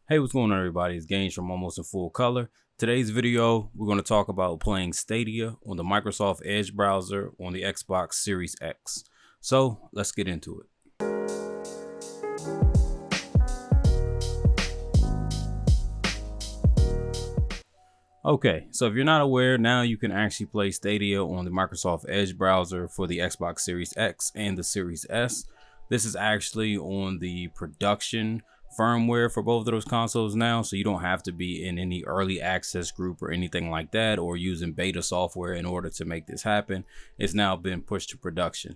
Hey, what's going on, everybody? It's Gains from Almost in Full Color. Today's video, we're going to talk about playing Stadia on the Microsoft Edge browser on the Xbox Series X. So let's get into it. Okay, so if you're not aware, now you can actually play Stadia on the Microsoft Edge browser for the Xbox Series X and the Series S. This is actually on the production firmware for both of those consoles now, so you don't have to be in any early access group or anything like that, or using beta software in order to make this happen. It's now been pushed to production.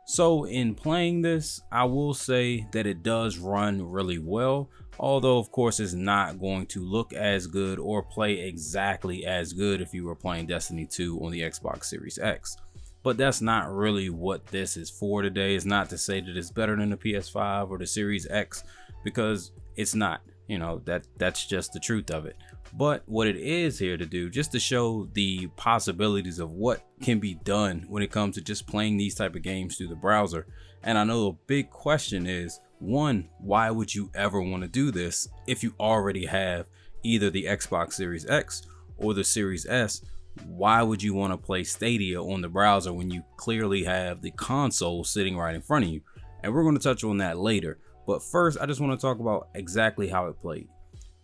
So in playing this, I will say that it does run really well, although of course it's not going to look as good or play exactly as good if you were playing Destiny 2 on the Xbox Series X. But that's not really what this is for today. It's not to say that it's better than the PS5 or the Series X, because it's not. You know, that's just the truth of it. But what it is here to do, just to show the possibilities of what can be done when it comes to just playing these type of games through the browser. And I know the big question is, one, why would you ever want to do this if you already have either the Xbox Series X or the Series S? Why would you want to play Stadia on the browser when you clearly have the console sitting right in front of you? And we're going to touch on that later. But first, I just want to talk about exactly how it played.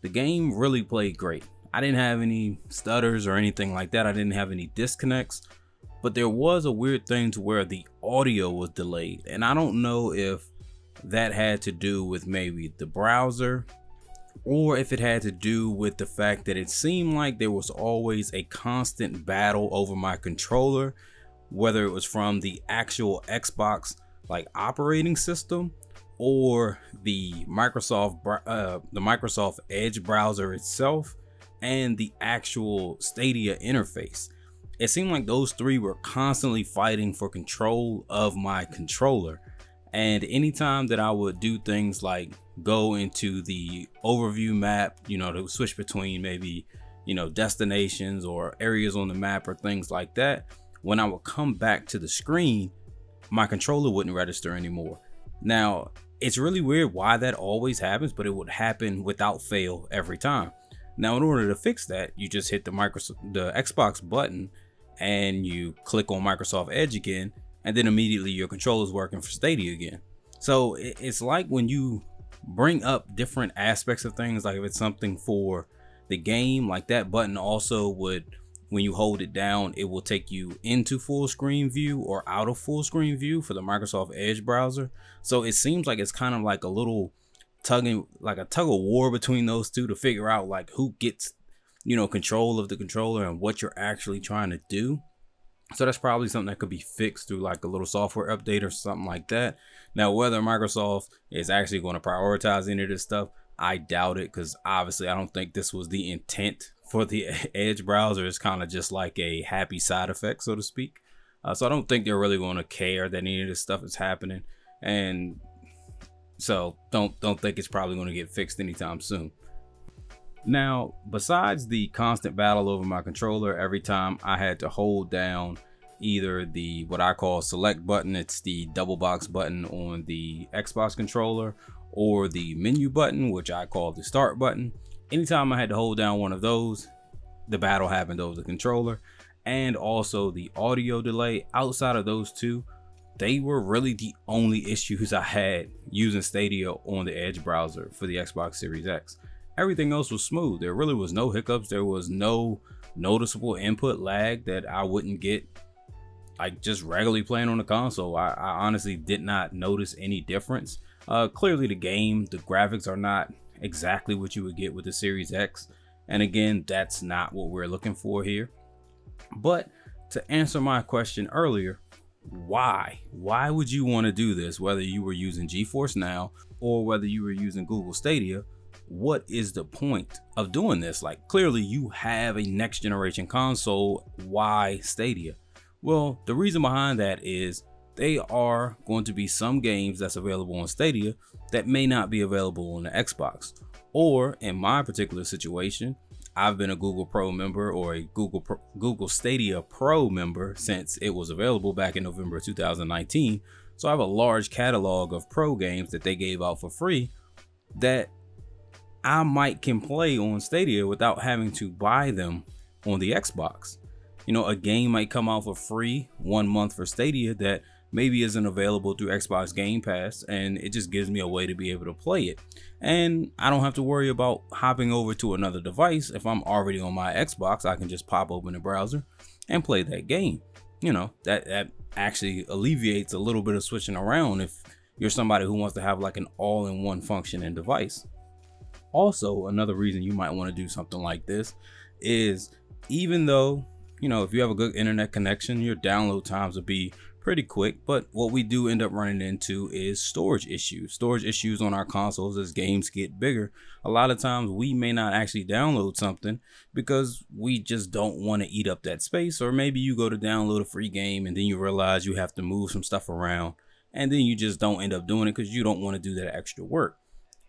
The game really played great. I didn't have any stutters or anything like that. I didn't have any disconnects, but there was a weird thing to where the audio was delayed. And I don't know if that had to do with maybe the browser, or if it had to do with the fact that it seemed like there was always a constant battle over my controller, whether it was from the actual Xbox like operating system or the Microsoft Edge browser itself and the actual Stadia interface. It seemed like those three were constantly fighting for control of my controller. And anytime that I would do things like go into the overview map, you know, to switch between maybe, you know, destinations or areas on the map or things like that, when I would come back to the screen, my controller wouldn't register anymore. Now, it's really weird why that always happens, but it would happen without fail every time. Now, in order to fix that, you just hit the Xbox button and you click on Microsoft Edge again, and then immediately your controller is working for Stadia again. So it's like when you bring up different aspects of things, like if it's something for the game, like that button also would, when you hold it down, it will take you into full screen view or out of full screen view for the Microsoft Edge browser. So it seems like it's kind of like a little tug of war between those two to figure out like who gets, you know, control of the controller and what you're actually trying to do. So that's probably something that could be fixed through like a little software update or something like that. Now, whether Microsoft is actually going to prioritize any of this stuff, I doubt it, because obviously I don't think this was the intent for the Edge browser. It's kind of just like a happy side effect, so to speak. So I don't think they're really going to care that any of this stuff is happening. And so don't think it's probably going to get fixed anytime soon. Now, besides the constant battle over my controller, every time I had to hold down either the what I call select button, it's the double box button on the Xbox controller, or the menu button, which I call the start button. Anytime I had to hold down one of those, the battle happened over the controller. And also the audio delay. Outside of those two, they were really the only issues I had using Stadia on the Edge browser for the Xbox Series X. Everything else was smooth. There really was no hiccups. There was no noticeable input lag that I wouldn't get like just regularly playing on the console. I honestly did not notice any difference. Clearly the graphics are not exactly what you would get with the Series X. And again, that's not what we're looking for here. But to answer my question earlier, why would you want to do this, whether you were using GeForce Now or whether you were using Google Stadia? What is the point of doing this? Like, clearly you have a next generation console. Why Stadia? Well, the reason behind that is they are going to be some games that's available on Stadia that may not be available on the Xbox. Or in my particular situation, I've been a Google Pro member, or a Google Stadia Pro member, since it was available back in November 2019. So I have a large catalog of Pro games that they gave out for free that I might can play on Stadia without having to buy them on the Xbox. You know, a game might come out for free 1 month for Stadia that maybe isn't available through Xbox Game Pass, and it just gives me a way to be able to play it. And I don't have to worry about hopping over to another device. If I'm already on my Xbox, I can just pop open the browser and play that game. You know, that actually alleviates a little bit of switching around if you're somebody who wants to have like an all-in-one functioning device. Also, another reason you might want to do something like this is, even though, you know, if you have a good internet connection, your download times will be pretty quick, but what we do end up running into is storage issues on our consoles. As games get bigger, a lot of times we may not actually download something because we just don't want to eat up that space, or maybe you go to download a free game and then you realize you have to move some stuff around, and then you just don't end up doing it because you don't want to do that extra work.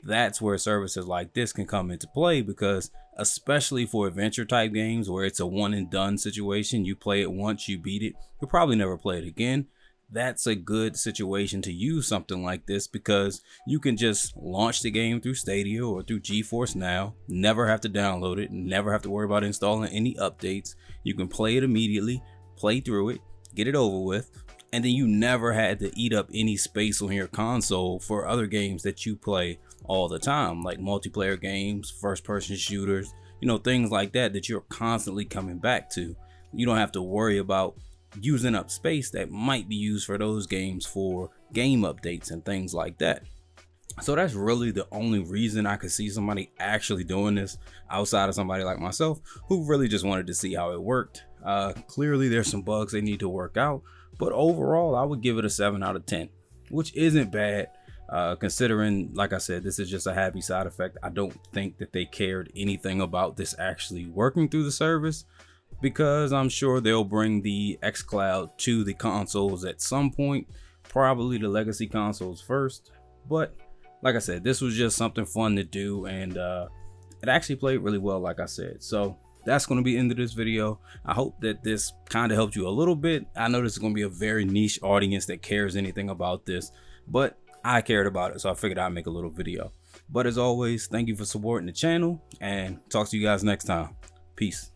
That's where services like this can come into play, because especially for adventure type games where it's a one and done situation, you play it once, you beat it, you'll probably never play it again. That's a good situation to use something like this, because you can just launch the game through Stadia or through GeForce Now, never have to download it, never have to worry about installing any updates. You can play it immediately, play through it, get it over with, and then you never had to eat up any space on your console for other games that you play all the time, like multiplayer games, first person shooters, you know, things like that you're constantly coming back to. You don't have to worry about using up space that might be used for those games for game updates and things like that. So that's really the only reason I could see somebody actually doing this, outside of somebody like myself who really just wanted to see how it worked. Clearly there's some bugs they need to work out, but overall I would give it a 7 out of 10, which isn't bad. Considering, like I said, this is just a happy side effect. I don't think that they cared anything about this actually working through the service, because I'm sure they'll bring the xCloud to the consoles at some point, probably the legacy consoles first. But like I said, this was just something fun to do, and it actually played really well, like I said. So that's going to be the end of this video. I hope that this kind of helped you a little bit. I know this is going to be a very niche audience that cares anything about this, but I cared about it, so I figured I'd make a little video. But as always, thank you for supporting the channel, and talk to you guys next time. Peace.